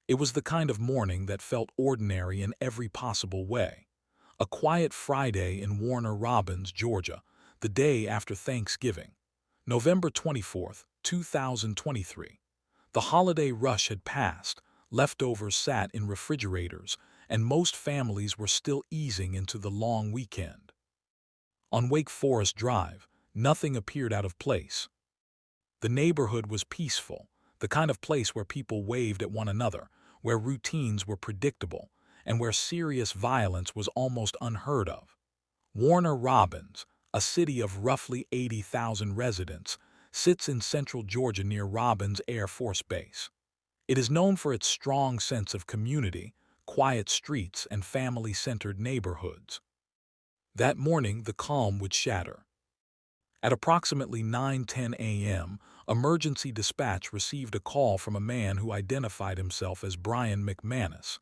It was the kind of morning that felt ordinary in every possible way. A quiet Friday in Warner Robins, Georgia, the day after Thanksgiving. November 24th, 2023. The holiday rush had passed, leftovers sat in refrigerators, and most families were still easing into the long weekend. On Wake Forest Drive, nothing appeared out of place. The neighborhood was peaceful, the kind of place where people waved at one another, where routines were predictable, and where serious violence was almost unheard of. Warner Robins, a city of roughly 80,000 residents, sits in central Georgia near Robins Air Force Base. It is known for its strong sense of community, quiet streets, and family-centered neighborhoods. That morning, the calm would shatter. At approximately 9:10 a.m., emergency dispatch received a call from a man who identified himself as Brian McManus.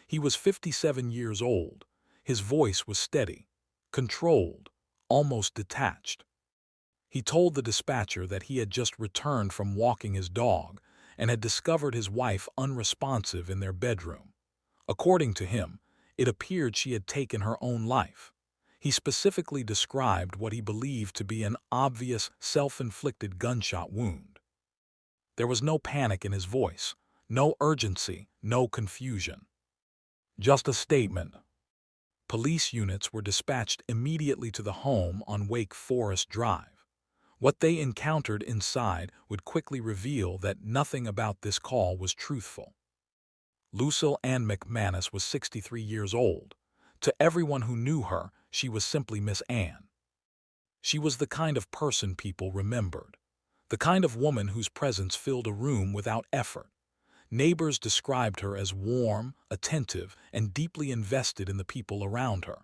He was 57 years old. His voice was steady, controlled, almost detached. He told the dispatcher that he had just returned from walking his dog and had discovered his wife unresponsive in their bedroom. According to him, it appeared she had taken her own life. He specifically described what he believed to be an obvious, self-inflicted gunshot wound. There was no panic in his voice, no urgency, no confusion. Just a statement. Police units were dispatched immediately to the home on Wake Forest Drive. What they encountered inside would quickly reveal that nothing about this call was truthful. Lucille Anne McManus was 63 years old. To everyone who knew her, she was simply Miss Anne. She was the kind of person people remembered, the kind of woman whose presence filled a room without effort. Neighbors described her as warm, attentive, and deeply invested in the people around her.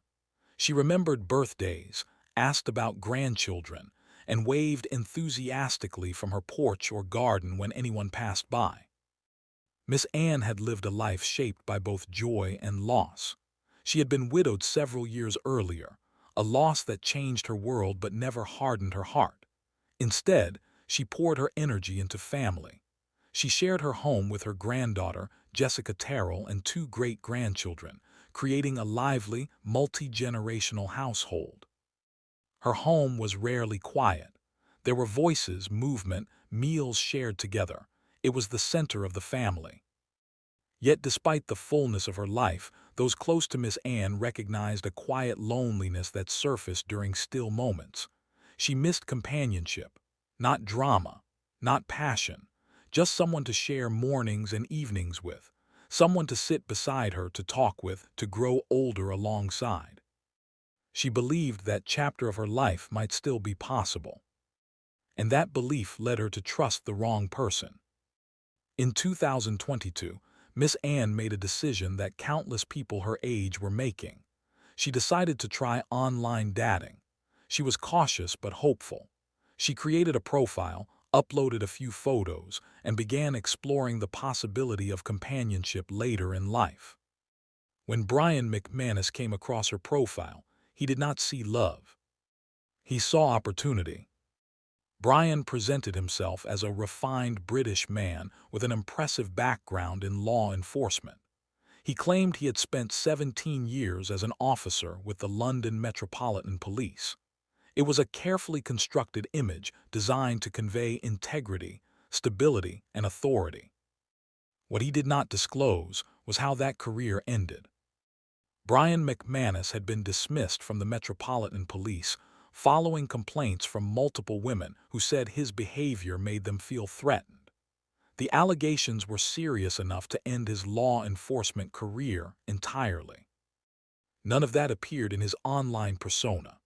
She remembered birthdays, asked about grandchildren, and waved enthusiastically from her porch or garden when anyone passed by. Miss Anne had lived a life shaped by both joy and loss. She had been widowed several years earlier, a loss that changed her world but never hardened her heart. Instead, she poured her energy into family. She shared her home with her granddaughter, Jessica Terrell, and two great-grandchildren, creating a lively, multi-generational household. Her home was rarely quiet. There were voices, movement, meals shared together. It was the center of the family. Yet despite the fullness of her life, those close to Miss Anne recognized a quiet loneliness that surfaced during still moments. She missed companionship, not drama, not passion, just someone to share mornings and evenings with, someone to sit beside her, to talk with, to grow older alongside. She believed that chapter of her life might still be possible, and that belief led her to trust the wrong person. In 2022, Miss Anne made a decision that countless people her age were making. She decided to try online dating. She was cautious but hopeful. She created a profile, uploaded a few photos, and began exploring the possibility of companionship later in life. When Brian McManus came across her profile, he did not see love. He saw opportunity. Brian presented himself as a refined British man with an impressive background in law enforcement. He claimed he had spent 17 years as an officer with the London Metropolitan Police. It was a carefully constructed image designed to convey integrity, stability, and authority. What he did not disclose was how that career ended. Brian McManus had been dismissed from the Metropolitan Police following complaints from multiple women who said his behavior made them feel threatened. The allegations were serious enough to end his law enforcement career entirely. None of that appeared in his online persona.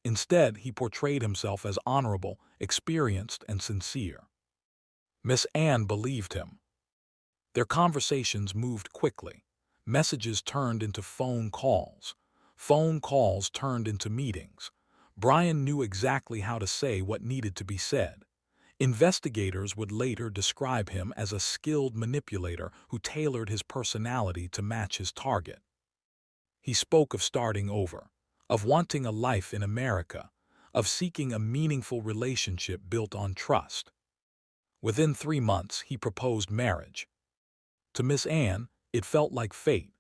Instead, he portrayed himself as honorable, experienced, and sincere. Miss Anne believed him. Their conversations moved quickly. Messages turned into phone calls. Phone calls turned into meetings. Brian knew exactly how to say what needed to be said. Investigators would later describe him as a skilled manipulator who tailored his personality to match his target. He spoke of starting over, of wanting a life in America, of seeking a meaningful relationship built on trust. Within 3 months, he proposed marriage. To Miss Anne, it felt like fate,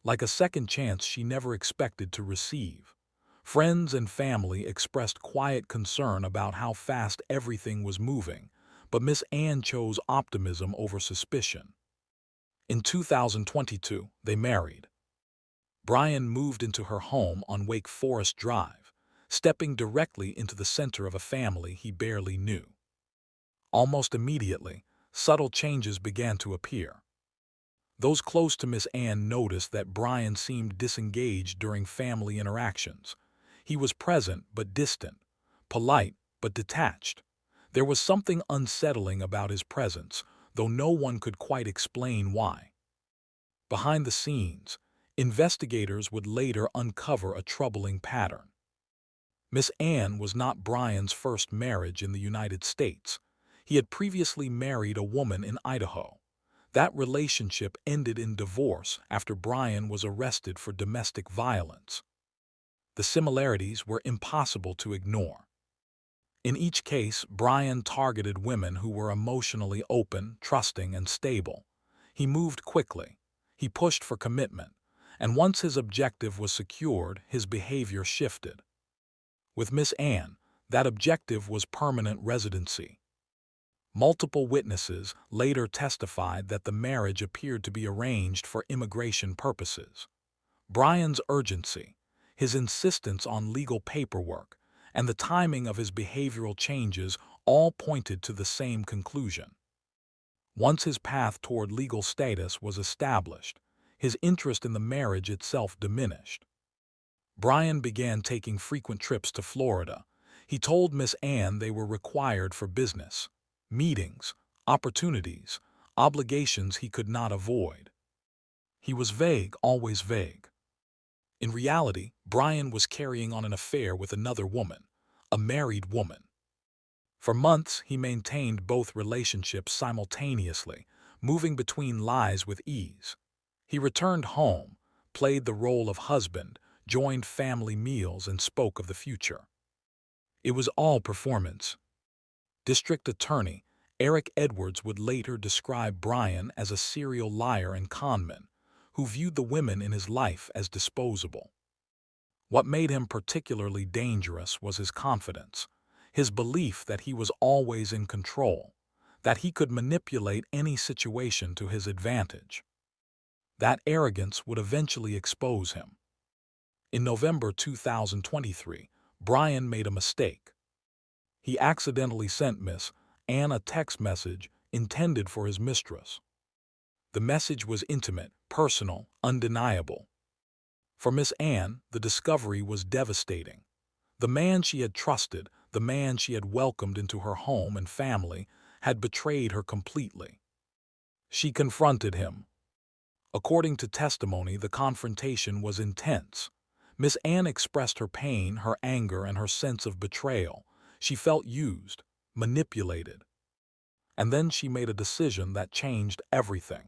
like a second chance she never expected to receive. Friends and family expressed quiet concern about how fast everything was moving, but Miss Anne chose optimism over suspicion. In 2022, they married. Brian moved into her home on Wake Forest Drive, stepping directly into the center of a family he barely knew. Almost immediately, subtle changes began to appear. Those close to Miss Anne noticed that Brian seemed disengaged during family interactions. He was present but distant, polite but detached. There was something unsettling about his presence, though no one could quite explain why. Behind the scenes, investigators would later uncover a troubling pattern. Miss Anne was not Brian's first marriage in the United States. He had previously married a woman in Idaho. That relationship ended in divorce after Brian was arrested for domestic violence. The similarities were impossible to ignore. In each case, Brian targeted women who were emotionally open, trusting, and stable. He moved quickly. He pushed for commitment, and once his objective was secured, his behavior shifted. With Miss Anne, that objective was permanent residency. Multiple witnesses later testified that the marriage appeared to be arranged for immigration purposes. Brian's urgency, his insistence on legal paperwork, and the timing of his behavioral changes all pointed to the same conclusion. Once his path toward legal status was established, his interest in the marriage itself diminished. Brian began taking frequent trips to Florida. He told Miss Anne they were required for business, meetings, opportunities, obligations he could not avoid. He was vague, always vague. In reality, Brian was carrying on an affair with another woman, a married woman. For months, he maintained both relationships simultaneously, moving between lies with ease. He returned home, played the role of husband, joined family meals, and spoke of the future. It was all performance. District Attorney Eric Edwards would later describe Brian as a serial liar and conman, who viewed the women in his life as disposable. What made him particularly dangerous was his confidence, his belief that he was always in control, that he could manipulate any situation to his advantage. That arrogance would eventually expose him. In November 2023, Brian made a mistake. He accidentally sent Miss Anne a text message intended for his mistress. The message was intimate, personal, undeniable. For Miss Anne, the discovery was devastating. The man she had trusted, the man she had welcomed into her home and family, had betrayed her completely. She confronted him. According to testimony, the confrontation was intense. Miss Anne expressed her pain, her anger, and her sense of betrayal. She felt used, manipulated. And then she made a decision that changed everything.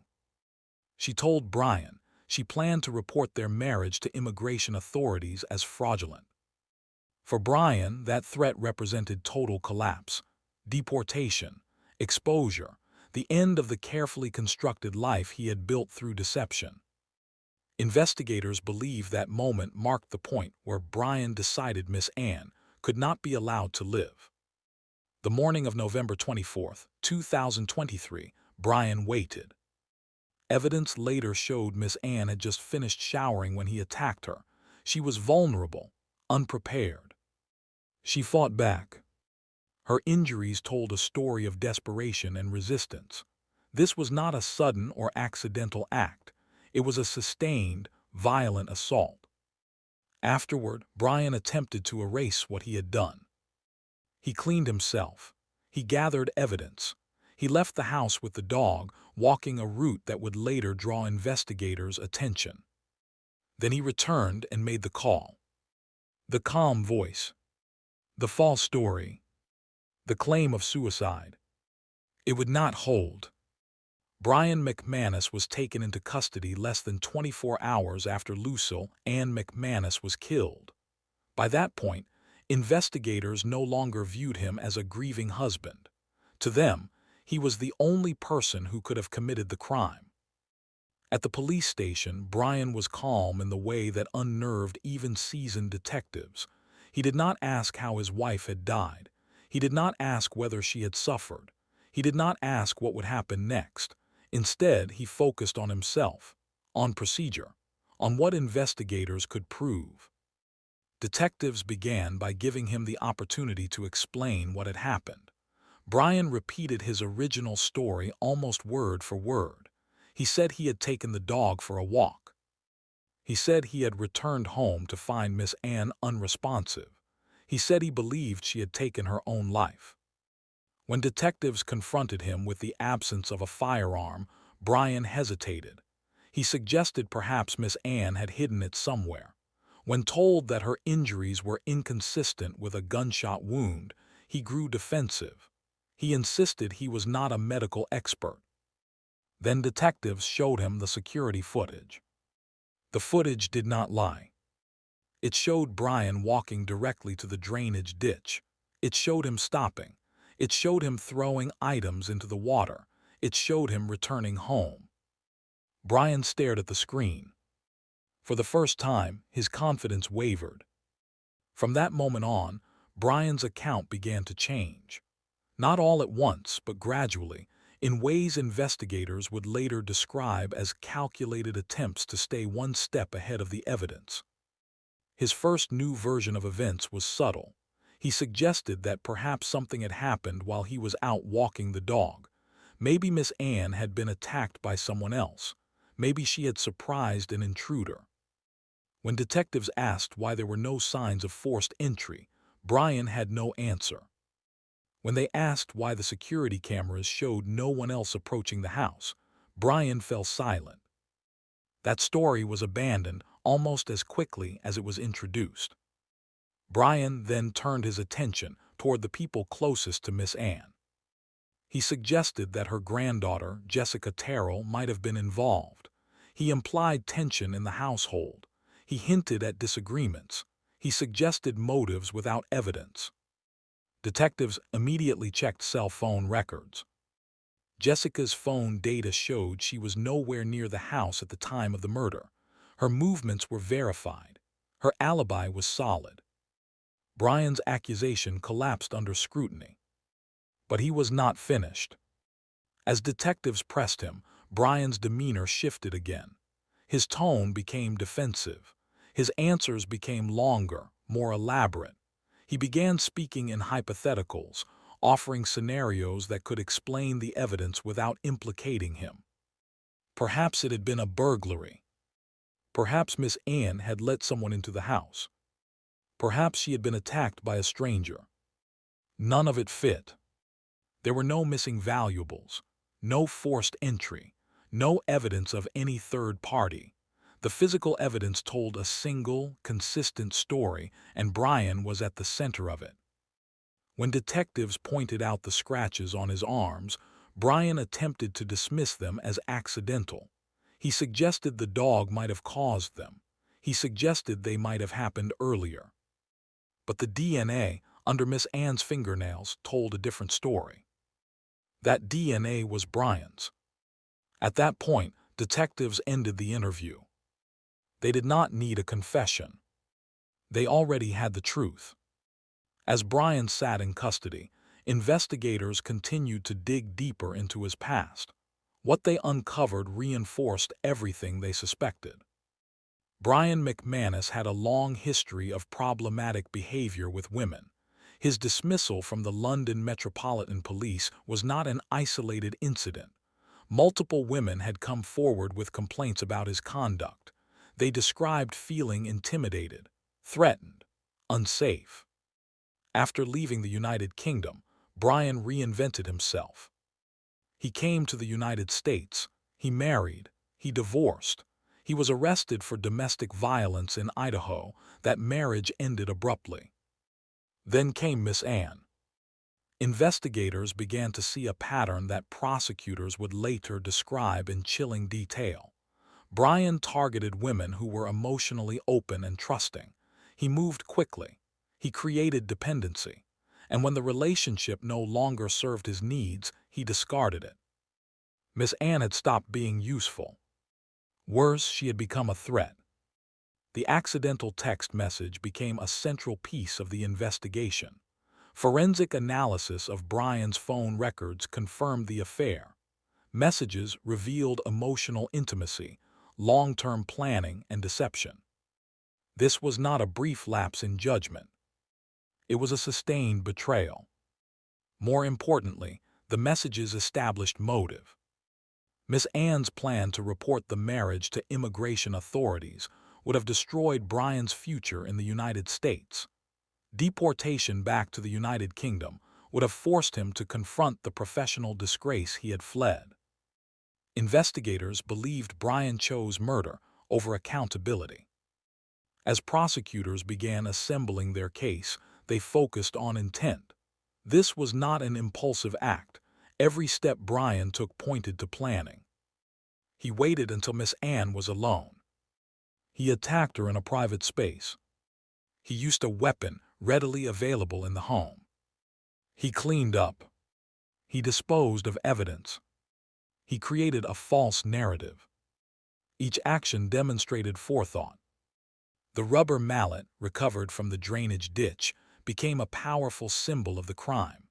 She told Brian she planned to report their marriage to immigration authorities as fraudulent. For Brian, that threat represented total collapse, deportation, exposure, the end of the carefully constructed life he had built through deception. Investigators believe that moment marked the point where Brian decided Miss Anne could not be allowed to live. The morning of November 24, 2023, Brian waited. Evidence later showed Miss Anne had just finished showering when he attacked her. She was vulnerable, unprepared. She fought back. Her injuries told a story of desperation and resistance. This was not a sudden or accidental act. It was a sustained, violent assault. Afterward, Brian attempted to erase what he had done. He cleaned himself. He gathered evidence. He left the house with the dog, walking a route that would later draw investigators' attention. Then he returned and made the call. The calm voice. The false story. The claim of suicide. It would not hold. Brian McManus was taken into custody less than 24 hours after Lucille Anne McManus was killed. By that point, investigators no longer viewed him as a grieving husband. To them, he was the only person who could have committed the crime. At the police station, Brian was calm in the way that unnerved even seasoned detectives. He did not ask how his wife had died. He did not ask whether she had suffered. He did not ask what would happen next. Instead, he focused on himself, on procedure, on what investigators could prove. Detectives began by giving him the opportunity to explain what had happened. Brian repeated his original story almost word for word. He said he had taken the dog for a walk. He said he had returned home to find Miss Anne unresponsive. He said he believed she had taken her own life. When detectives confronted him with the absence of a firearm, Brian hesitated. He suggested perhaps Miss Anne had hidden it somewhere. When told that her injuries were inconsistent with a gunshot wound, he grew defensive. He insisted he was not a medical expert. Then detectives showed him the security footage. The footage did not lie. It showed Brian walking directly to the drainage ditch. It showed him stopping. It showed him throwing items into the water. It showed him returning home. Brian stared at the screen. For the first time, his confidence wavered. From that moment on, Brian's account began to change. Not all at once, but gradually, in ways investigators would later describe as calculated attempts to stay one step ahead of the evidence. His first new version of events was subtle. He suggested that perhaps something had happened while he was out walking the dog. Maybe Miss Anne had been attacked by someone else. Maybe she had surprised an intruder. When detectives asked why there were no signs of forced entry, Brian had no answer. When they asked why the security cameras showed no one else approaching the house, Brian fell silent. That story was abandoned almost as quickly as it was introduced. Brian then turned his attention toward the people closest to Miss Anne. He suggested that her granddaughter, Jessica Terrell, might have been involved. He implied tension in the household. He hinted at disagreements. He suggested motives without evidence. Detectives immediately checked cell phone records. Jessica's phone data showed she was nowhere near the house at the time of the murder. Her movements were verified. Her alibi was solid. Brian's accusation collapsed under scrutiny. But he was not finished. As detectives pressed him, Brian's demeanor shifted again. His tone became defensive. His answers became longer, more elaborate. He began speaking in hypotheticals, offering scenarios that could explain the evidence without implicating him. Perhaps it had been a burglary. Perhaps Miss Anne had let someone into the house. Perhaps she had been attacked by a stranger. None of it fit. There were no missing valuables, no forced entry, no evidence of any third party. The physical evidence told a single, consistent story, and Brian was at the center of it. When detectives pointed out the scratches on his arms, Brian attempted to dismiss them as accidental. He suggested the dog might have caused them. He suggested they might have happened earlier. But the DNA under Miss Anne's fingernails told a different story. That DNA was Brian's. At that point, detectives ended the interview. They did not need a confession. They already had the truth. As Brian sat in custody, investigators continued to dig deeper into his past. What they uncovered reinforced everything they suspected. Brian McManus had a long history of problematic behavior with women. His dismissal from the London Metropolitan Police was not an isolated incident. Multiple women had come forward with complaints about his conduct. They described feeling intimidated, threatened, unsafe. After leaving the United Kingdom, Brian reinvented himself. He came to the United States. He married. He divorced. He was arrested for domestic violence in Idaho. That marriage ended abruptly. Then came Miss Anne. Investigators began to see a pattern that prosecutors would later describe in chilling detail. Brian targeted women who were emotionally open and trusting. He moved quickly. He created dependency. And when the relationship no longer served his needs, he discarded it. Miss Anne had stopped being useful. Worse, she had become a threat. The accidental text message became a central piece of the investigation. Forensic analysis of Brian's phone records confirmed the affair. Messages revealed emotional intimacy, long-term planning, and deception. This was not a brief lapse in judgment. It was a sustained betrayal. More importantly, the messages established motive. Miss Anne's plan to report the marriage to immigration authorities would have destroyed Brian's future in the United States. Deportation back to the United Kingdom would have forced him to confront the professional disgrace he had fled. Investigators believed Brian chose murder over accountability. As prosecutors began assembling their case, they focused on intent. This was not an impulsive act. Every step Brian took pointed to planning. He waited until Miss Anne was alone. He attacked her in a private space. He used a weapon readily available in the home. He cleaned up. He disposed of evidence. He created a false narrative. Each action demonstrated forethought. The rubber mallet, recovered from the drainage ditch, became a powerful symbol of the crime.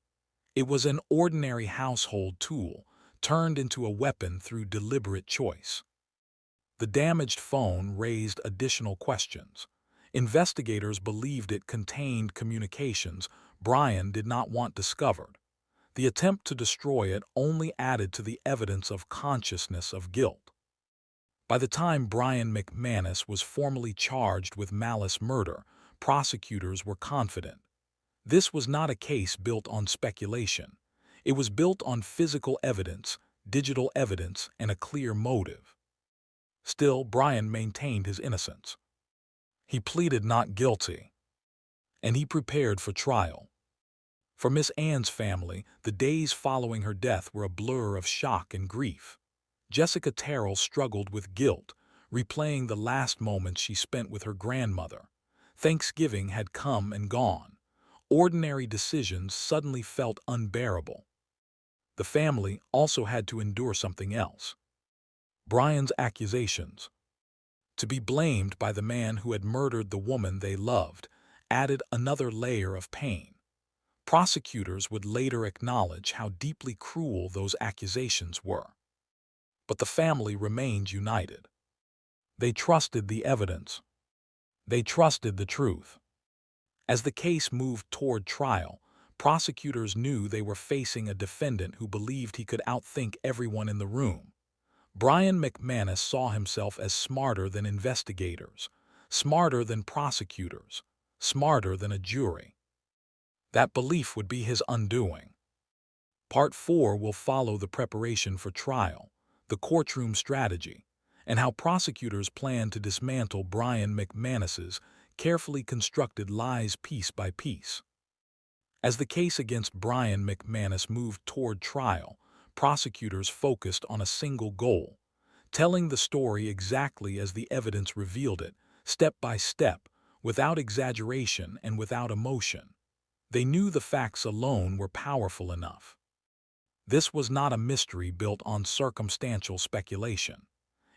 It was an ordinary household tool, turned into a weapon through deliberate choice. The damaged phone raised additional questions. Investigators believed it contained communications Brian did not want discovered. The attempt to destroy it only added to the evidence of consciousness of guilt. By the time Brian McManus was formally charged with malice murder, prosecutors were confident. This was not a case built on speculation. It was built on physical evidence, digital evidence, and a clear motive. Still, Brian maintained his innocence. He pleaded not guilty, and he prepared for trial. For Miss Anne's family, the days following her death were a blur of shock and grief. Jessica Terrell struggled with guilt, replaying the last moments she spent with her grandmother. Thanksgiving had come and gone. Ordinary decisions suddenly felt unbearable. The family also had to endure something else. Brian's accusations. To be blamed by the man who had murdered the woman they loved added another layer of pain. Prosecutors would later acknowledge how deeply cruel those accusations were. But the family remained united. They trusted the evidence. They trusted the truth. As the case moved toward trial, prosecutors knew they were facing a defendant who believed he could outthink everyone in the room. Brian McManus saw himself as smarter than investigators, smarter than prosecutors, smarter than a jury. That belief would be his undoing. Part 4 will follow the preparation for trial, the courtroom strategy, and how prosecutors plan to dismantle Brian McManus's carefully constructed lies piece by piece. As the case against Brian McManus moved toward trial, prosecutors focused on a single goal: telling the story exactly as the evidence revealed it, step by step, without exaggeration and without emotion. They knew the facts alone were powerful enough. This was not a mystery built on circumstantial speculation.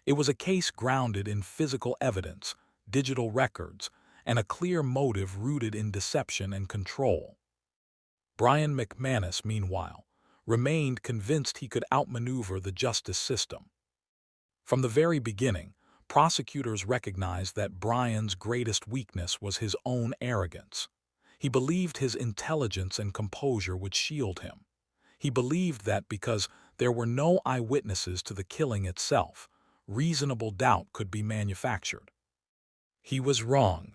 It was a case grounded in physical evidence, digital records, and a clear motive rooted in deception and control. Brian McManus, meanwhile, remained convinced he could outmaneuver the justice system. From the very beginning, prosecutors recognized that Brian's greatest weakness was his own arrogance. He believed his intelligence and composure would shield him. He believed that because there were no eyewitnesses to the killing itself, reasonable doubt could be manufactured. He was wrong.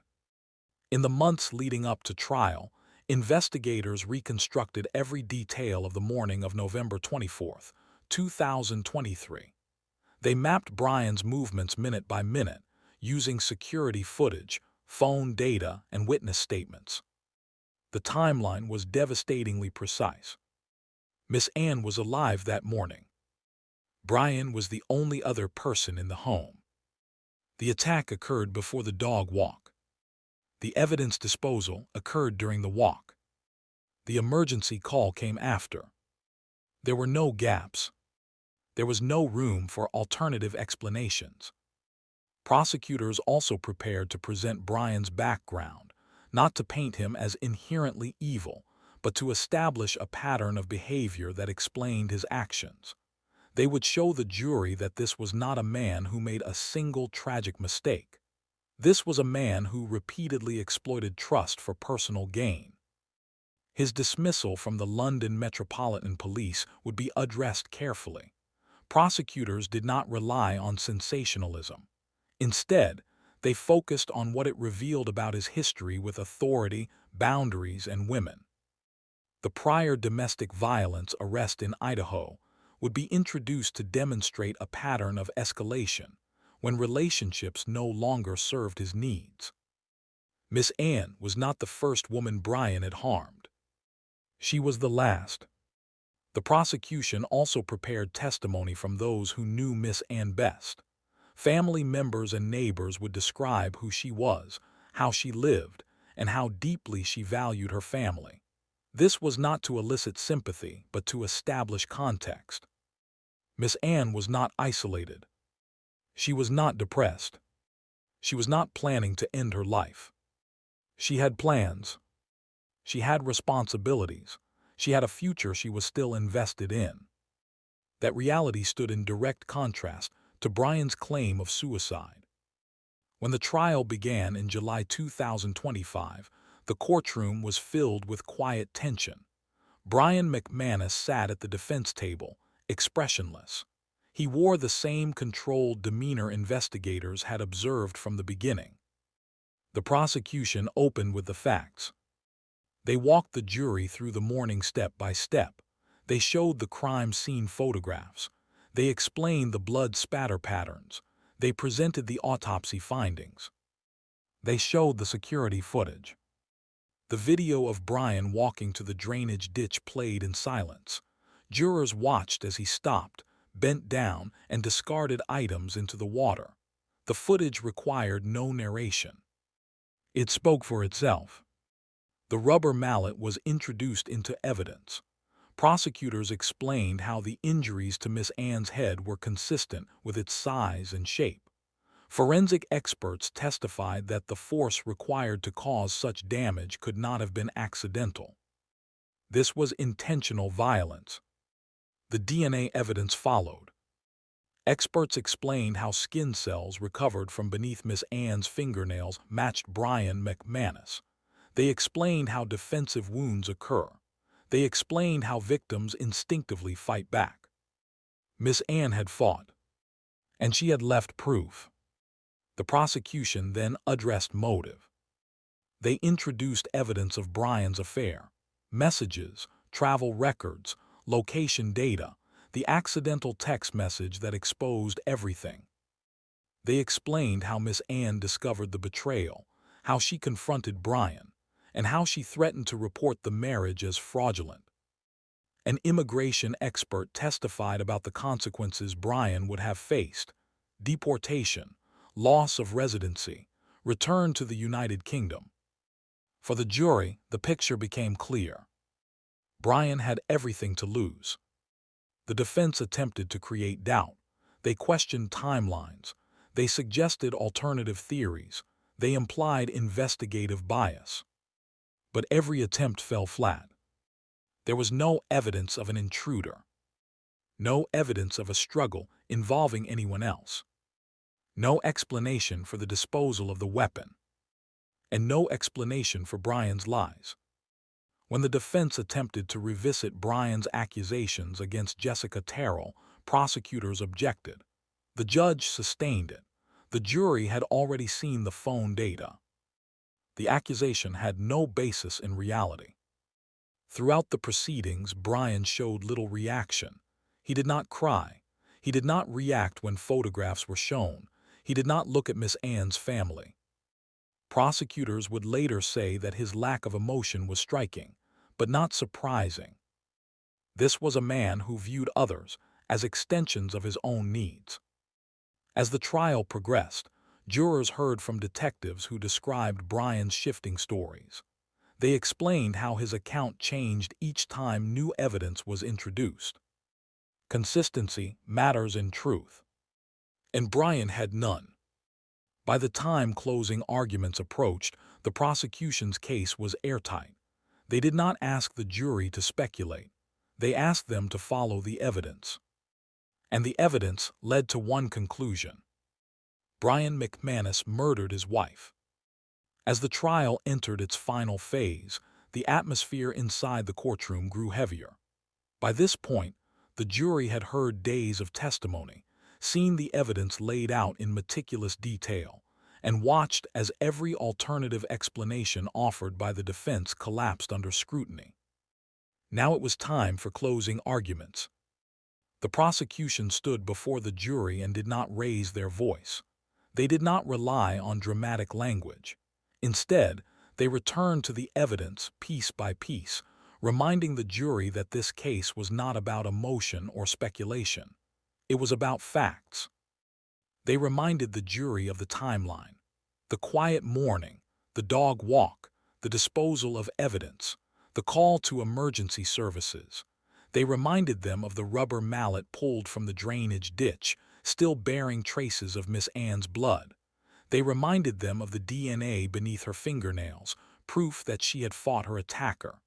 In the months leading up to trial, investigators reconstructed every detail of the morning of November 24, 2023. They mapped Brian's movements minute by minute, using security footage, phone data, and witness statements. The timeline was devastatingly precise. Miss Anne was alive that morning. Brian was the only other person in the home. The attack occurred before the dog walk. The evidence disposal occurred during the walk. The emergency call came after. There were no gaps. There was no room for alternative explanations. Prosecutors also prepared to present Brian's background, not to paint him as inherently evil, but to establish a pattern of behavior that explained his actions. They would show the jury that this was not a man who made a single tragic mistake. This was a man who repeatedly exploited trust for personal gain. His dismissal from the London Metropolitan Police would be addressed carefully. Prosecutors did not rely on sensationalism. Instead, they focused on what it revealed about his history with authority, boundaries, and women. The prior domestic violence arrest in Idaho would be introduced to demonstrate a pattern of escalation when relationships no longer served his needs. Miss Ann was not the first woman Brian had harmed. She was the last. The prosecution also prepared testimony from those who knew Miss Ann best. Family members and neighbors would describe who she was, how she lived, and how deeply she valued her family. This was not to elicit sympathy, but to establish context. Miss Ann was not isolated. She was not depressed. She was not planning to end her life. She had plans. She had responsibilities. She had a future she was still invested in. That reality stood in direct contrast to Brian's claim of suicide. When the trial began in July 2025, the courtroom was filled with quiet tension. Brian McManus sat at the defense table, expressionless. He wore the same controlled demeanor investigators had observed from the beginning. The prosecution opened with the facts. They walked the jury through the morning step by step. They showed the crime scene photographs. They explained the blood spatter patterns. They presented the autopsy findings. They showed the security footage. The video of Brian walking to the drainage ditch played in silence. Jurors watched as he stopped, bent down, and discarded items into the water. The footage required no narration. It spoke for itself. The rubber mallet was introduced into evidence. Prosecutors explained how the injuries to Miss Ann's head were consistent with its size and shape. Forensic experts testified that the force required to cause such damage could not have been accidental. This was intentional violence. The DNA evidence followed. Experts explained how skin cells recovered from beneath Miss Ann's fingernails matched Brian McManus. They explained how defensive wounds occur. They explained how victims instinctively fight back. Miss Ann had fought, and she had left proof. The prosecution then addressed motive. They introduced evidence of Brian's affair, messages, travel records, location data, the accidental text message that exposed everything. They explained how Miss Ann discovered the betrayal, how she confronted Brian, and how she threatened to report the marriage as fraudulent. An immigration expert testified about the consequences Brian would have faced: deportation, loss of residency, return to the United Kingdom. For the jury, the picture became clear. Brian had everything to lose. The defense attempted to create doubt. They questioned timelines. They suggested alternative theories. They implied investigative bias. But every attempt fell flat. There was no evidence of an intruder. No evidence of a struggle involving anyone else. No explanation for the disposal of the weapon. And no explanation for Brian's lies. When the defense attempted to revisit Brian's accusations against Jessica Terrell, prosecutors objected. The judge sustained it. The jury had already seen the phone data. The accusation had no basis in reality. Throughout the proceedings, Brian showed little reaction. He did not cry. He did not react when photographs were shown. He did not look at Miss Ann's family. Prosecutors would later say that his lack of emotion was striking, but not surprising. This was a man who viewed others as extensions of his own needs. As the trial progressed, jurors heard from detectives who described Brian's shifting stories. They explained how his account changed each time new evidence was introduced. Consistency matters in truth. And Brian had none. By the time closing arguments approached, the prosecution's case was airtight. They did not ask the jury to speculate. They asked them to follow the evidence. And the evidence led to one conclusion. Brian McManus murdered his wife. As the trial entered its final phase, the atmosphere inside the courtroom grew heavier. By this point, the jury had heard days of testimony, seen the evidence laid out in meticulous detail, and watched as every alternative explanation offered by the defense collapsed under scrutiny. Now it was time for closing arguments. The prosecution stood before the jury and did not raise their voice. They did not rely on dramatic language. Instead, they returned to the evidence piece by piece, reminding the jury that this case was not about emotion or speculation. It was about facts. They reminded the jury of the timeline, the quiet morning, the dog walk, the disposal of evidence, the call to emergency services. They reminded them of the rubber mallet pulled from the drainage ditch, still bearing traces of Miss Anne's blood. They reminded them of the DNA beneath her fingernails, proof that she had fought her attacker.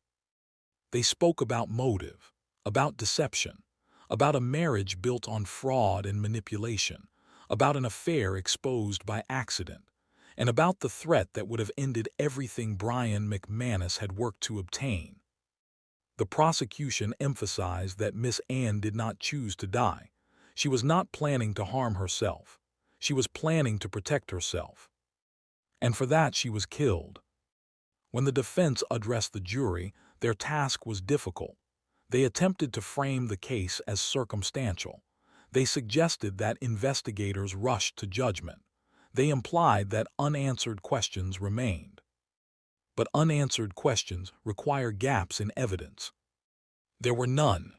They spoke about motive, about deception, about a marriage built on fraud and manipulation, about an affair exposed by accident, and about the threat that would have ended everything Brian McManus had worked to obtain. The prosecution emphasized that Miss Anne did not choose to die. She was not planning to harm herself. She was planning to protect herself. And for that she was killed. When the defense addressed the jury, their task was difficult. They attempted to frame the case as circumstantial. They suggested that investigators rushed to judgment. They implied that unanswered questions remained. But unanswered questions require gaps in evidence. There were none.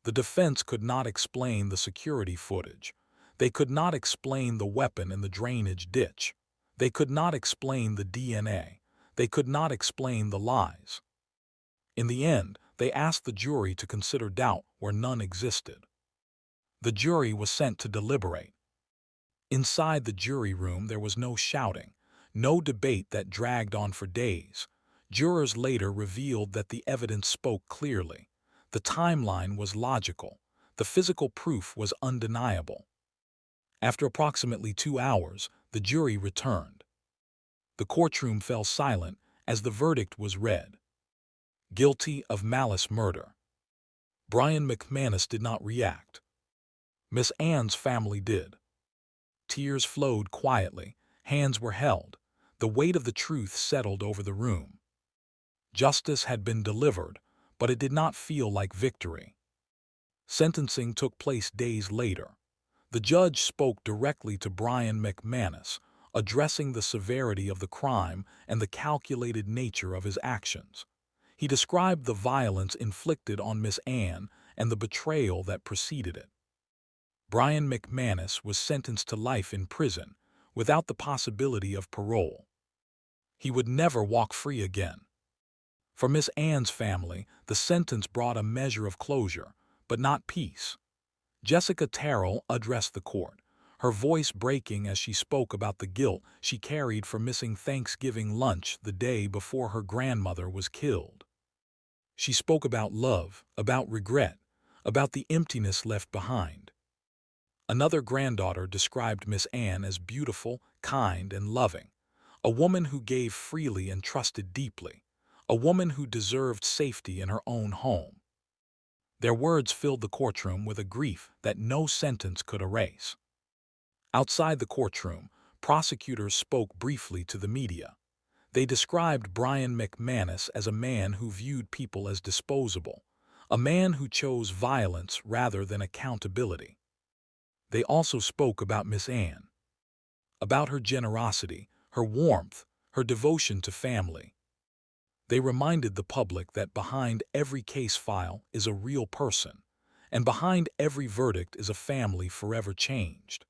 The defense could not explain the security footage. They could not explain the weapon in the drainage ditch. They could not explain the DNA. They could not explain the lies. In the end, they asked the jury to consider doubt where none existed. The jury was sent to deliberate. Inside the jury room there was no shouting, no debate that dragged on for days. Jurors later revealed that the evidence spoke clearly. The timeline was logical. The physical proof was undeniable. After approximately 2 hours, the jury returned. The courtroom fell silent as the verdict was read. Guilty of malice murder. Brian McManus did not react. Miss Anne's family did. Tears flowed quietly, hands were held. The weight of the truth settled over the room. Justice had been delivered, but it did not feel like victory. Sentencing took place days later. The judge spoke directly to Brian McManus, addressing the severity of the crime and the calculated nature of his actions. He described the violence inflicted on Miss Anne and the betrayal that preceded it. Brian McManus was sentenced to life in prison, without the possibility of parole. He would never walk free again. For Miss Anne's family, the sentence brought a measure of closure, but not peace. Jessica Terrell addressed the court, her voice breaking as she spoke about the guilt she carried for missing Thanksgiving lunch the day before her grandmother was killed. She spoke about love, about regret, about the emptiness left behind. Another granddaughter described Miss Anne as beautiful, kind, and loving, a woman who gave freely and trusted deeply, a woman who deserved safety in her own home. Their words filled the courtroom with a grief that no sentence could erase. Outside the courtroom, prosecutors spoke briefly to the media. They described Brian McManus as a man who viewed people as disposable, a man who chose violence rather than accountability. They also spoke about Miss Anne, about her generosity, her warmth, her devotion to family. They reminded the public that behind every case file is a real person, and behind every verdict is a family forever changed.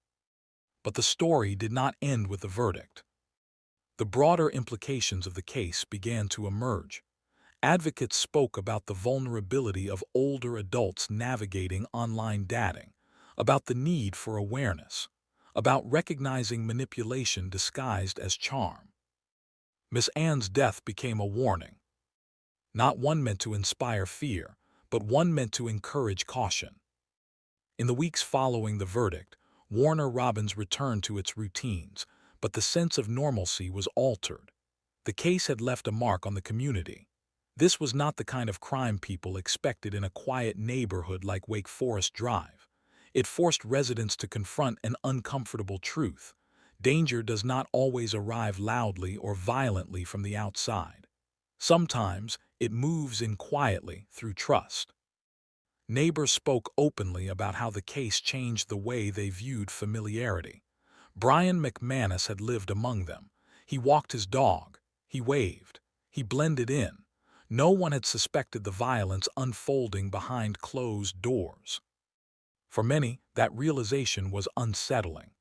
But the story did not end with the verdict. The broader implications of the case began to emerge. Advocates spoke about the vulnerability of older adults navigating online dating, about the need for awareness, about recognizing manipulation disguised as charm. Miss Anne's death became a warning, not one meant to inspire fear, but one meant to encourage caution. In the weeks following the verdict, Warner Robins returned to its routines, but the sense of normalcy was altered. The case had left a mark on the community. This was not the kind of crime people expected in a quiet neighborhood like Wake Forest Drive. It forced residents to confront an uncomfortable truth. Danger does not always arrive loudly or violently from the outside. Sometimes it moves in quietly through trust. Neighbors spoke openly about how the case changed the way they viewed familiarity. Brian McManus had lived among them. He walked his dog. He waved. He blended in. No one had suspected the violence unfolding behind closed doors. For many, that realization was unsettling.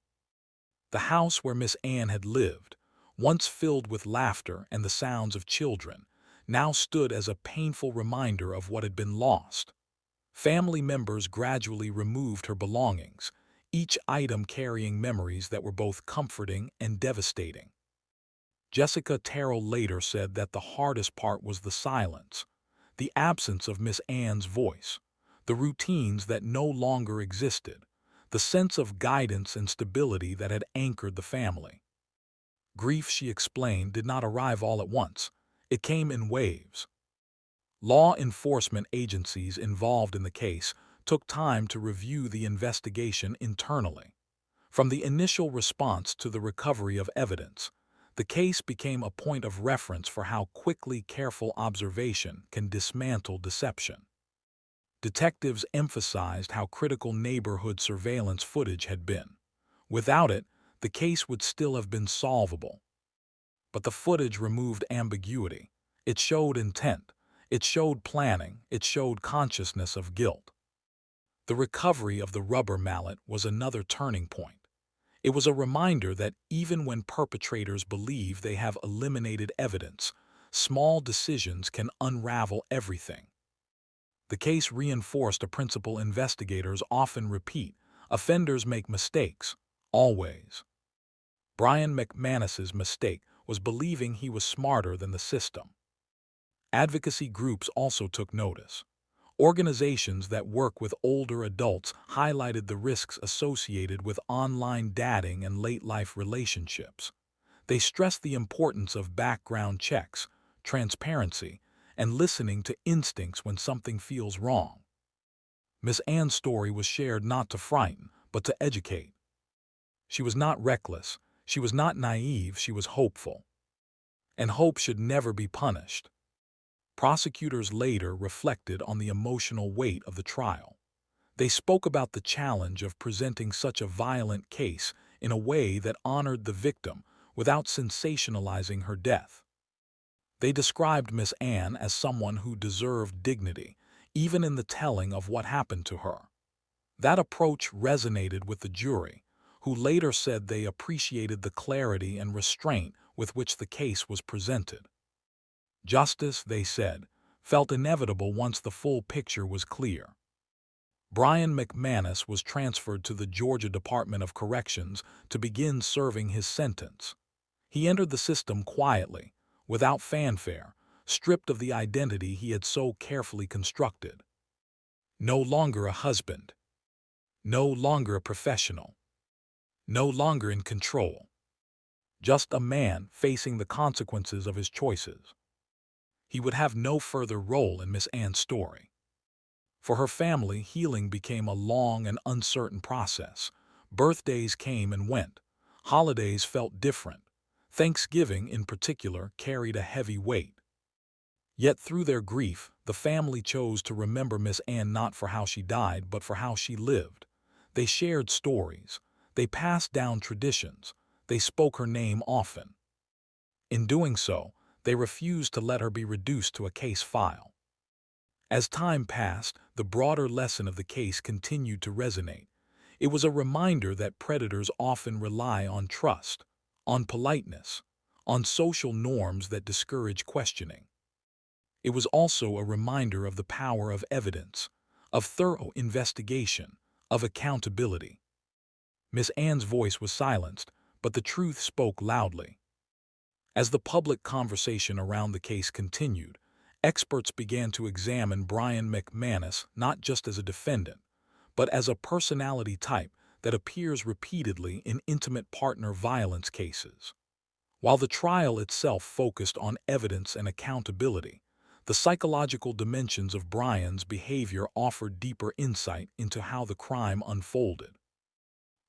The house where Miss Anne had lived, once filled with laughter and the sounds of children, now stood as a painful reminder of what had been lost. Family members gradually removed her belongings, each item carrying memories that were both comforting and devastating. Jessica Terrell later said that the hardest part was the silence, the absence of Miss Anne's voice, the routines that no longer existed, the sense of guidance and stability that had anchored the family. Grief, she explained, did not arrive all at once. It came in waves. Law enforcement agencies involved in the case took time to review the investigation internally. From the initial response to the recovery of evidence, the case became a point of reference for how quickly careful observation can dismantle deception. Detectives emphasized how critical neighborhood surveillance footage had been. Without it, the case would still have been solvable. But the footage removed ambiguity. It showed intent. It showed planning. It showed consciousness of guilt. The recovery of the rubber mallet was another turning point. It was a reminder that even when perpetrators believe they have eliminated evidence, small decisions can unravel everything. The case reinforced a principle investigators often repeat: offenders make mistakes, always. Brian McManus's mistake was believing he was smarter than the system. Advocacy groups also took notice. Organizations that work with older adults highlighted the risks associated with online dating and late-life relationships. They stressed the importance of background checks, transparency, and listening to instincts when something feels wrong. Miss Anne's story was shared not to frighten, but to educate. She was not reckless. She was not naive. She was hopeful. And hope should never be punished. Prosecutors later reflected on the emotional weight of the trial. They spoke about the challenge of presenting such a violent case in a way that honored the victim without sensationalizing her death. They described Miss Anne as someone who deserved dignity, even in the telling of what happened to her. That approach resonated with the jury, who later said they appreciated the clarity and restraint with which the case was presented. Justice, they said, felt inevitable once the full picture was clear. Brian McManus was transferred to the Georgia Department of Corrections to begin serving his sentence. He entered the system quietly, without fanfare, stripped of the identity he had so carefully constructed. No longer a husband. No longer a professional. No longer in control. Just a man facing the consequences of his choices. He would have no further role in Miss Anne's story. For her family, healing became a long and uncertain process. Birthdays came and went. Holidays felt different. Thanksgiving, in particular, carried a heavy weight. Yet through their grief, the family chose to remember Miss Anne not for how she died, but for how she lived. They shared stories. They passed down traditions. They spoke her name often. In doing so, they refused to let her be reduced to a case file. As time passed, the broader lesson of the case continued to resonate. It was a reminder that predators often rely on trust, on politeness, on social norms that discourage questioning. It was also a reminder of the power of evidence, of thorough investigation, of accountability. Miss Anne's voice was silenced, but the truth spoke loudly. As the public conversation around the case continued, experts began to examine Brian McManus not just as a defendant, but as a personality type that appears repeatedly in intimate partner violence cases. While the trial itself focused on evidence and accountability, the psychological dimensions of Brian's behavior offered deeper insight into how the crime unfolded.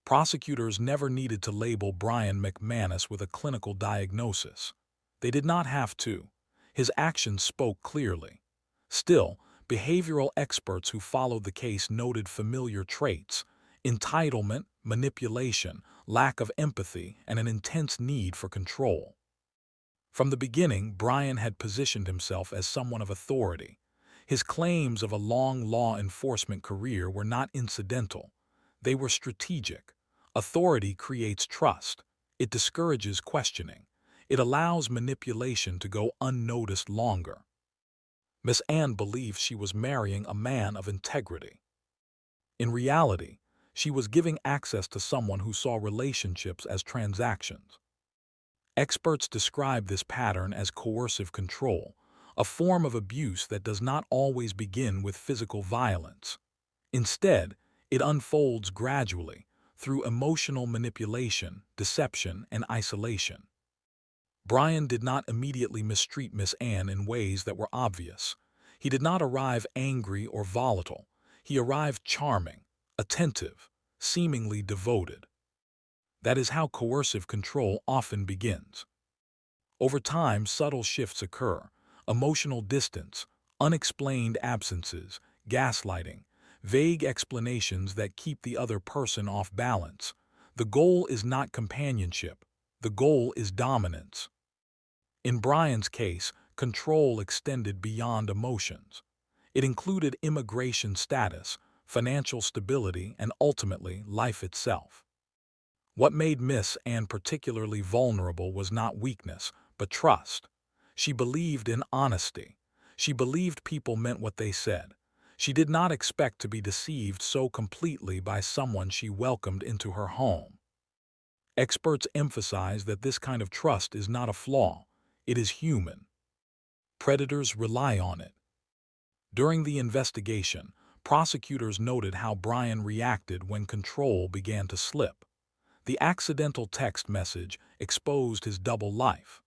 Prosecutors never needed to label Brian McManus with a clinical diagnosis. They did not have to. His actions spoke clearly. Still, behavioral experts who followed the case noted familiar traits: entitlement, manipulation, lack of empathy, and an intense need for control. From the beginning, Brian had positioned himself as someone of authority. His claims of a long law enforcement career were not incidental. They were strategic. Authority creates trust. It discourages questioning. It allows manipulation to go unnoticed longer. Miss Anne believed she was marrying a man of integrity. In reality, she was giving access to someone who saw relationships as transactions. Experts describe this pattern as coercive control, a form of abuse that does not always begin with physical violence. Instead, it unfolds gradually, through emotional manipulation, deception, and isolation. Brian did not immediately mistreat Miss Anne in ways that were obvious. He did not arrive angry or volatile. He arrived charming, attentive, seemingly devoted. That is how coercive control often begins. Over time, subtle shifts occur: emotional distance, unexplained absences, gaslighting, vague explanations that keep the other person off balance. The goal is not companionship. The goal is dominance. In Brian's case, control extended beyond emotions. It included immigration status, financial stability, and ultimately life itself. What made Miss Anne particularly vulnerable was not weakness, but trust. She believed in honesty. She believed people meant what they said. She did not expect to be deceived so completely by someone she welcomed into her home. Experts emphasize that this kind of trust is not a flaw. It is human. Predators rely on it. During the investigation, prosecutors noted how Brian reacted when control began to slip. The accidental text message exposed his double life.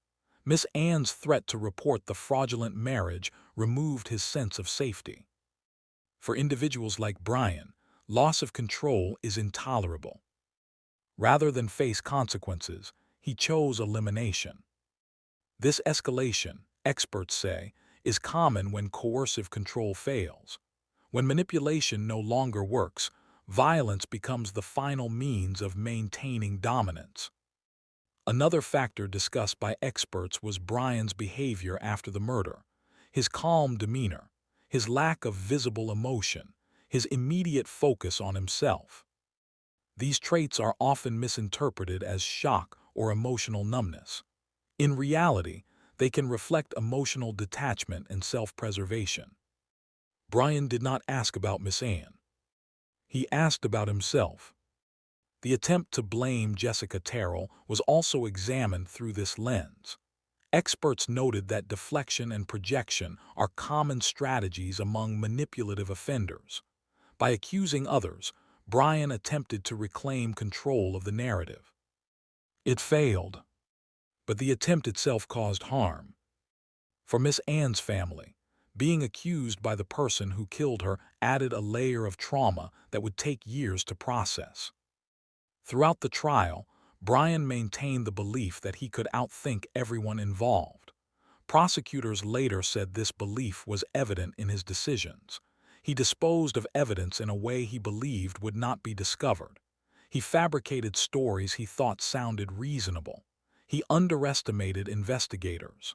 Miss Anne's threat to report the fraudulent marriage removed his sense of safety. For individuals like Brian, loss of control is intolerable. Rather than face consequences, he chose elimination. This escalation, experts say, is common when coercive control fails. When manipulation no longer works, violence becomes the final means of maintaining dominance. Another factor discussed by experts was Brian's behavior after the murder: his calm demeanor, his lack of visible emotion, his immediate focus on himself. These traits are often misinterpreted as shock or emotional numbness. In reality, they can reflect emotional detachment and self-preservation. Brian did not ask about Miss Anne. He asked about himself. The attempt to blame Jessica Terrell was also examined through this lens. Experts noted that deflection and projection are common strategies among manipulative offenders. By accusing others, Brian attempted to reclaim control of the narrative. It failed, but the attempt itself caused harm. For Miss Anne's family, being accused by the person who killed her added a layer of trauma that would take years to process. Throughout the trial, Brian maintained the belief that he could outthink everyone involved. Prosecutors later said this belief was evident in his decisions. He disposed of evidence in a way he believed would not be discovered. He fabricated stories he thought sounded reasonable. He underestimated investigators.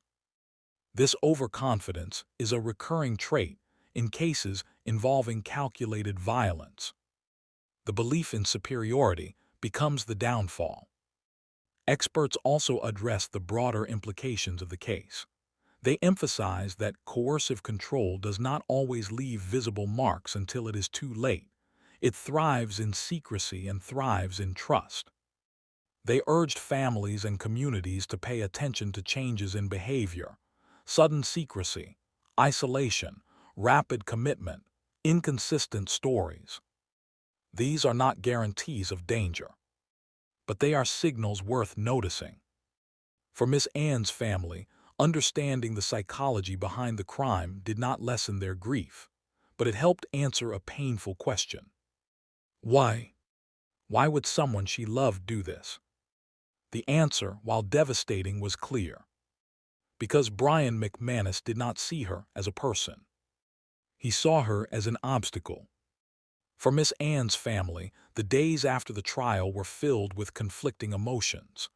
This overconfidence is a recurring trait in cases involving calculated violence. The belief in superiority becomes the downfall. Experts also address the broader implications of the case. They emphasize that coercive control does not always leave visible marks until it is too late. It thrives in secrecy and thrives in trust. They urged families and communities to pay attention to changes in behavior, sudden secrecy, isolation, rapid commitment, inconsistent stories. These are not guarantees of danger, but they are signals worth noticing. For Miss Anne's family, understanding the psychology behind the crime did not lessen their grief, but it helped answer a painful question. Why? Why would someone she loved do this? The answer, while devastating, was clear. Because Brian McManus did not see her as a person. He saw her as an obstacle. For Miss Anne's family, the days after the trial were filled with conflicting emotions.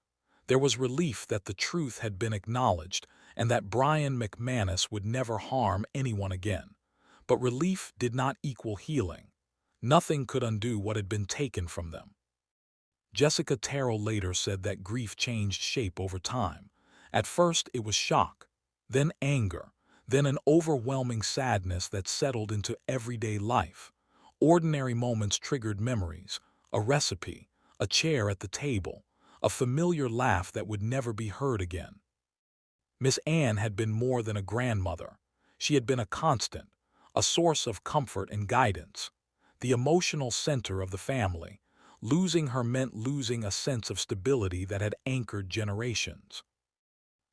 There was relief that the truth had been acknowledged and that Brian McManus would never harm anyone again. But relief did not equal healing. Nothing could undo what had been taken from them. Jessica Terrell later said that grief changed shape over time. At first it was shock, then anger, then an overwhelming sadness that settled into everyday life. Ordinary moments triggered memories, a recipe, a chair at the table, a familiar laugh that would never be heard again. Miss Anne had been more than a grandmother. She had been a constant, a source of comfort and guidance, the emotional center of the family. Losing her meant losing a sense of stability that had anchored generations.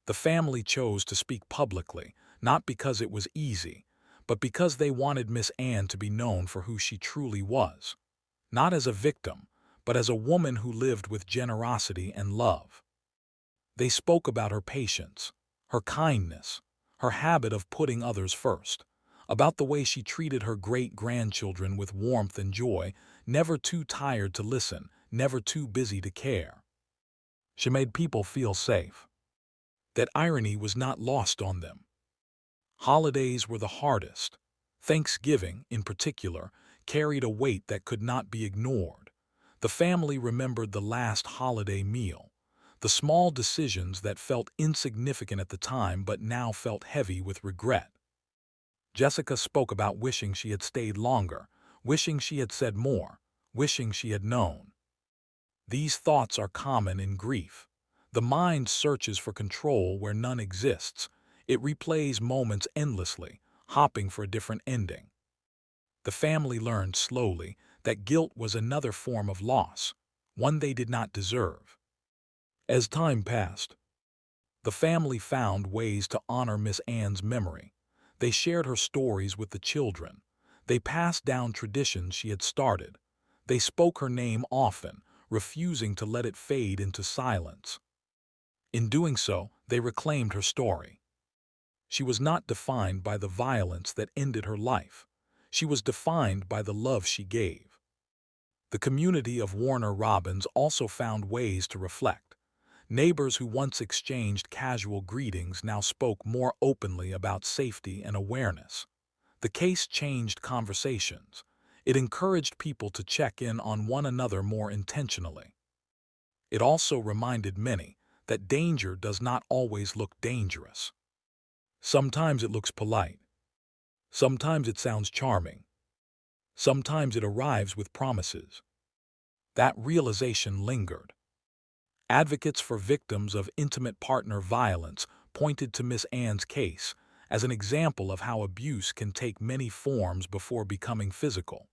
The family chose to speak publicly, not because it was easy, but because they wanted Miss Anne to be known for who she truly was. Not as a victim, but as a woman who lived with generosity and love. They spoke about her patience, her kindness, her habit of putting others first, about the way she treated her great-grandchildren with warmth and joy, never too tired to listen, never too busy to care. She made people feel safe. That irony was not lost on them. Holidays were the hardest. Thanksgiving, in particular, carried a weight that could not be ignored. The family remembered the last holiday meal, the small decisions that felt insignificant at the time but now felt heavy with regret. Jessica spoke about wishing she had stayed longer, wishing she had said more, wishing she had known. These thoughts are common in grief. The mind searches for control where none exists. It replays moments endlessly, hopping for a different ending. The family learned slowly that guilt was another form of loss, one they did not deserve. As time passed, the family found ways to honor Miss Anne's memory. They shared her stories with the children. They passed down traditions she had started. They spoke her name often, refusing to let it fade into silence. In doing so, they reclaimed her story. She was not defined by the violence that ended her life. She was defined by the love she gave. The community of Warner Robins also found ways to reflect. Neighbors who once exchanged casual greetings now spoke more openly about safety and awareness. The case changed conversations. It encouraged people to check in on one another more intentionally. It also reminded many that danger does not always look dangerous. Sometimes it looks polite. Sometimes it sounds charming. Sometimes it arrives with promises. That realization lingered. Advocates for victims of intimate partner violence pointed to Miss Anne's case as an example of how abuse can take many forms before becoming physical.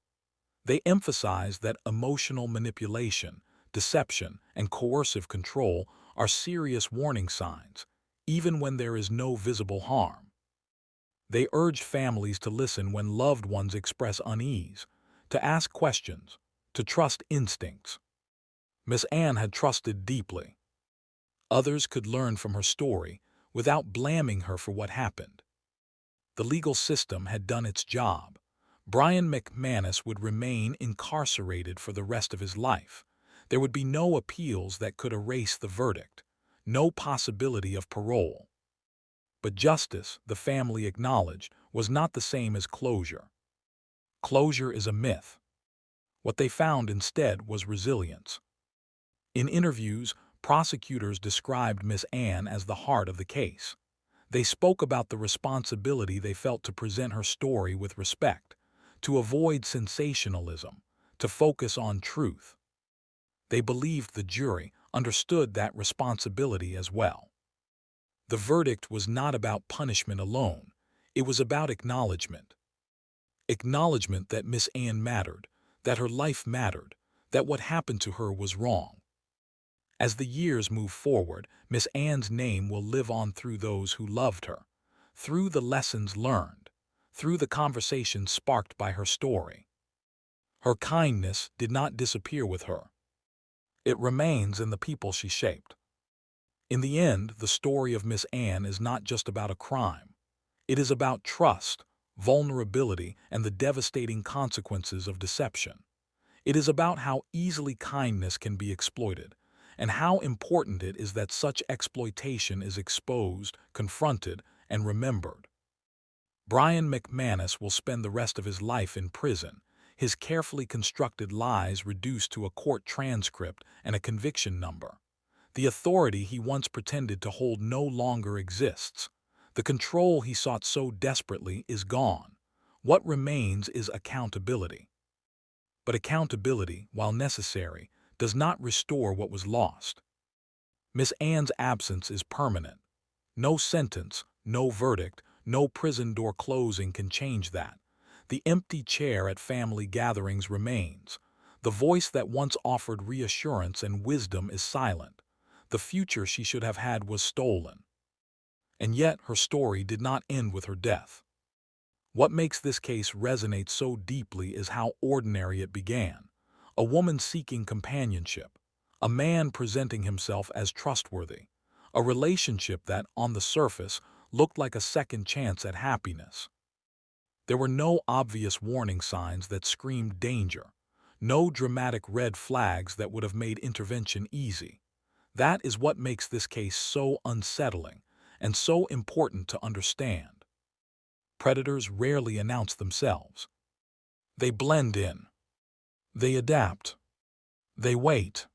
They emphasized that emotional manipulation, deception, and coercive control are serious warning signs, even when there is no visible harm. They urged families to listen when loved ones express unease, to ask questions, to trust instincts. Miss Anne had trusted deeply. Others could learn from her story without blaming her for what happened. The legal system had done its job. Brian McManus would remain incarcerated for the rest of his life. There would be no appeals that could erase the verdict, no possibility of parole. But justice, the family acknowledged, was not the same as closure. Closure is a myth. What they found instead was resilience. In interviews, prosecutors described Miss Anne as the heart of the case. They spoke about the responsibility they felt to present her story with respect, to avoid sensationalism, to focus on truth. They believed the jury understood that responsibility as well. The verdict was not about punishment alone. It was about acknowledgement. Acknowledgement that Miss Anne mattered, that her life mattered, that what happened to her was wrong. As the years move forward, Miss Anne's name will live on through those who loved her, through the lessons learned, through the conversations sparked by her story. Her kindness did not disappear with her. It remains in the people she shaped. In the end, the story of Miss Anne is not just about a crime. It is about trust, vulnerability, and the devastating consequences of deception. It is about how easily kindness can be exploited, and how important it is that such exploitation is exposed, confronted, and remembered. Brian McManus will spend the rest of his life in prison, his carefully constructed lies reduced to a court transcript and a conviction number. The authority he once pretended to hold no longer exists. The control he sought so desperately is gone. What remains is accountability. But accountability, while necessary, does not restore what was lost. Miss Anne's absence is permanent. No sentence, no verdict, no prison door closing can change that. The empty chair at family gatherings remains. The voice that once offered reassurance and wisdom is silent. The future she should have had was stolen. And yet her story did not end with her death. What makes this case resonate so deeply is how ordinary it began. A woman seeking companionship, a man presenting himself as trustworthy, a relationship that, on the surface, looked like a second chance at happiness. There were no obvious warning signs that screamed danger, no dramatic red flags that would have made intervention easy. That is what makes this case so unsettling and so important to understand. Predators rarely announce themselves. They blend in. They adapt. They wait.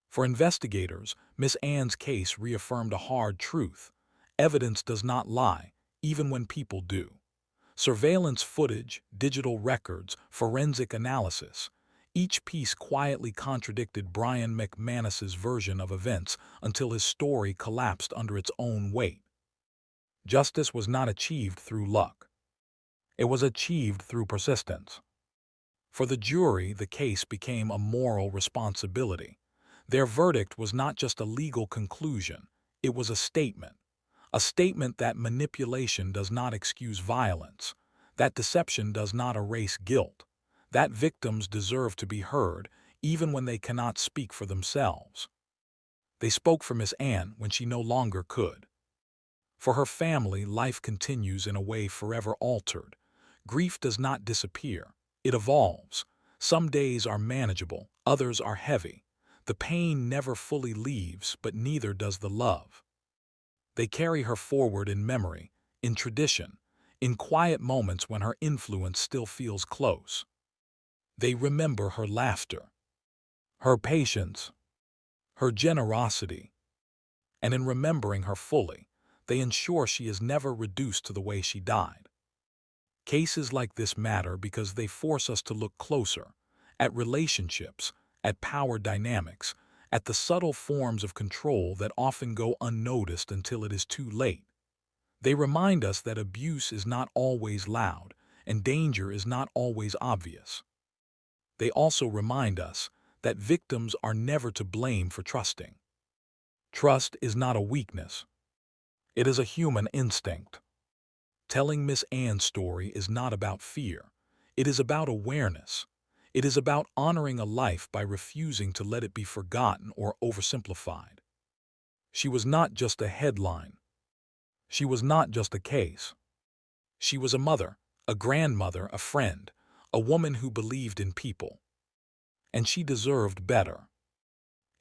For investigators, Miss Anne's case reaffirmed a hard truth. Evidence does not lie, even when people do. Surveillance footage, digital records, forensic analysis. Each piece quietly contradicted Brian McManus's version of events until his story collapsed under its own weight. Justice was not achieved through luck. It was achieved through persistence. For the jury, the case became a moral responsibility. Their verdict was not just a legal conclusion, it was a statement that manipulation does not excuse violence, that deception does not erase guilt, that victims deserve to be heard even when they cannot speak for themselves. They spoke for Miss Anne when she no longer could. For her family, life continues in a way forever altered. Grief does not disappear, it evolves. Some days are manageable, others are heavy. The pain never fully leaves, but neither does the love. They carry her forward in memory, in tradition, in quiet moments when her influence still feels close. They remember her laughter, her patience, her generosity, and in remembering her fully, they ensure she is never reduced to the way she died. Cases like this matter because they force us to look closer at relationships, at power dynamics, at the subtle forms of control that often go unnoticed until it is too late. They remind us that abuse is not always loud and danger is not always obvious. They also remind us that victims are never to blame for trusting. Trust is not a weakness. It is a human instinct. Telling Miss Anne's story is not about fear. It is about awareness. It is about honoring a life by refusing to let it be forgotten or oversimplified. She was not just a headline. She was not just a case. She was a mother, a grandmother, a friend, a woman who believed in people. And she deserved better.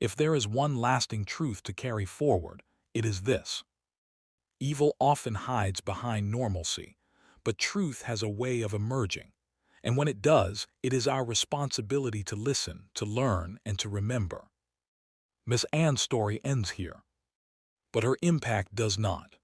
If there is one lasting truth to carry forward, it is this. Evil often hides behind normalcy, but truth has a way of emerging. And when it does, it is our responsibility to listen, to learn, and to remember. Miss Anne's story ends here, but her impact does not.